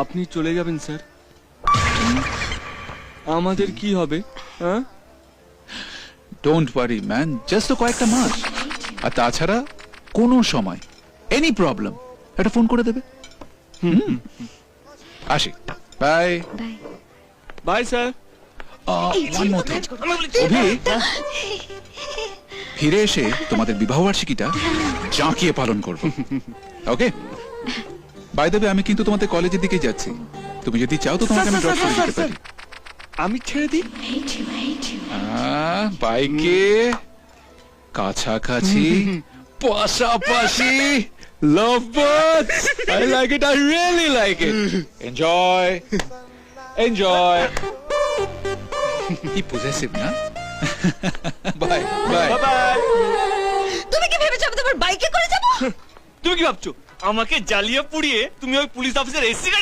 আপনি চলে যাবেন স্যার, আমাদের কি হবে? হ্যাঁ, ডোন্ট ওয়ারি ম্যান, জাস্ট তো কয়েকটা মাস। আর তাছাড়া কোনো সময় এনি প্রবলেম একটা ফোন করে দেবে। আসি, bye. Bye. Bye sir. One more thing, Abhi, ফিরে এসে তোমাদের বিবাহ বার্ষিকীটা জাঁকিয়ে পালন করব। ওকে, বাই দেবে, আমি কিন্তু তোমাদের কলেজের দিকে যাচ্ছি। তুমি যদি চাও তো তোমাকে আমি ড্রপ করে দিতে পারি। আমি ছেড়ে দিই? বাইকে কাছাকাছি, পাশাপাশি, লাভ birds. I like it, I really like it. Enjoy, enjoy. কি পজেসিভ না? By bye. বাই। তুমি কি ভেবেছো আমি তোমার বাইকে করে যাব? তুমি কি ভাবছো আমাকে জ্বালিয়ে পুড়িয়ে তুমি ওই পুলিশ অফিসার এসি গাড়ি